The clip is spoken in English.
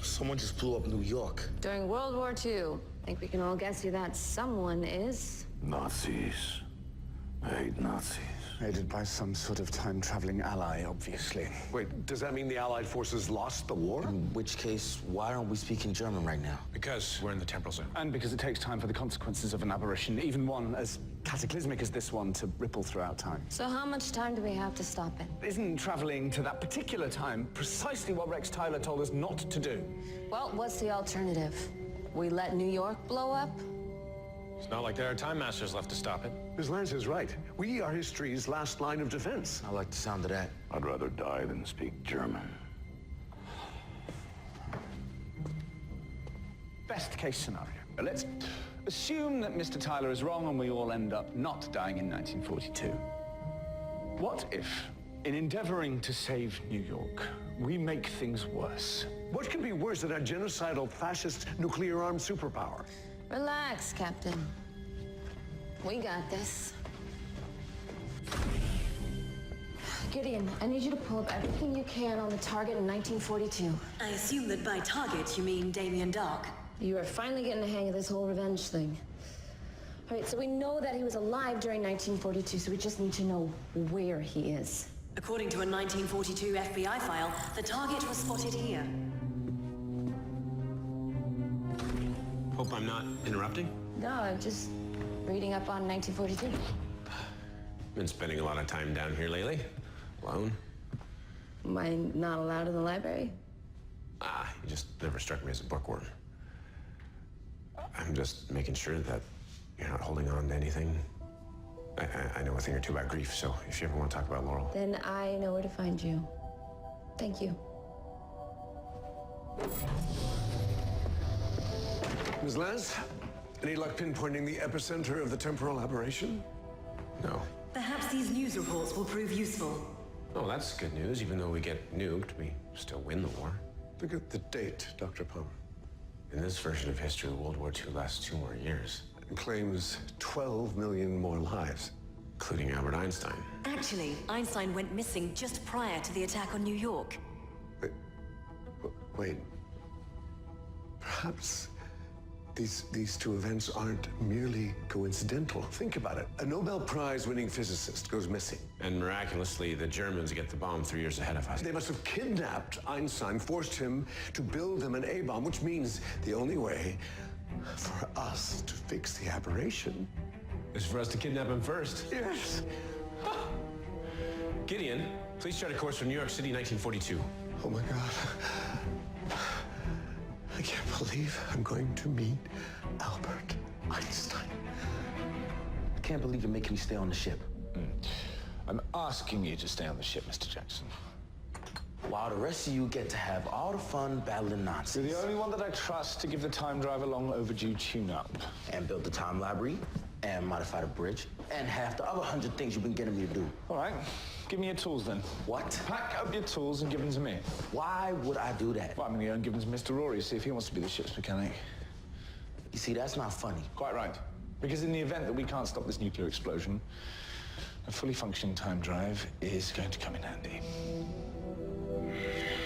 Someone just blew up New York. During World War II. I think we can all guess who that someone is. Nazis. I hate Nazis. Aided by some sort of time-traveling ally, obviously. Wait, does that mean the Allied forces lost the war? In which case, why aren't we speaking German right now? Because we're in the temporal zone. And because it takes time for the consequences of an aberration, even one as cataclysmic as this one, to ripple throughout time. So how much time do we have to stop it? Isn't traveling to that particular time precisely what Rex Tyler told us not to do? Well, what's the alternative? We let New York blow up? It's not like there are time masters left to stop it. Ms. Lance is right. We are history's last line of defense. I like the sound of that. I'd rather die than speak German. Best case scenario. Let's assume that Mr. Tyler is wrong and we all end up not dying in 1942. What if, in endeavoring to save New York, we make things worse? What could be worse than a genocidal, fascist, nuclear-armed superpower? Relax, Captain. We got this. Gideon, I need you to pull up everything you can on the target in 1942. I assume that by target you mean Damien Dark. You are finally getting the hang of this whole revenge thing. All right, so we know that he was alive during 1942, so we just need to know where he is. According to a 1942 FBI file, the target was spotted here. Hope I'm not interrupting. No, I'm just reading up on 1942. Been spending a lot of time down here lately. Alone. Am I not allowed in the library? You just never struck me as a bookworm. I'm just making sure that you're not holding on to anything. I know a thing or two about grief, so if you ever want to talk about Laurel. Then I know where to find you. Thank you. Ms. Lance, any luck pinpointing the epicenter of the temporal aberration? No. Perhaps these news reports will prove useful. Oh, that's good news. Even though we get nuked, we still win the war. Look at the date, Dr. Palmer. In this version of history, World War II lasts 2 more years. It claims 12 million more lives. Including Albert Einstein. Actually, Einstein went missing just prior to the attack on New York. Wait. Perhaps these two events aren't merely coincidental. Think about it. A Nobel Prize-winning physicist goes missing. And miraculously, the Germans get the bomb 3 years ahead of us. They must have kidnapped Einstein, forced him to build them an A-bomb, which means the only way for us to fix the aberration is for us to kidnap him first. Yes. Gideon, please chart a course for New York City, 1942. Oh my God. I can't believe I'm going to meet Albert Einstein. I can't believe you're making me stay on the ship. I'm asking you to stay on the ship, Mr. Jackson. While the rest of you get to have all the fun battling Nazis. You're the only one that I trust to give the time drive a long overdue tune-up. And build the time library, and modify the bridge, and half the other 100 things you've been getting me to do. All right, give me your tools then. What? Pack up your tools and give them to me. Why would I do that? Well, I'm going to give them to Mr. Rory, see if he wants to be the ship's mechanic. You see, that's not funny. Quite right. Because in the event that we can't stop this nuclear explosion, a fully functioning time drive is going to come in handy.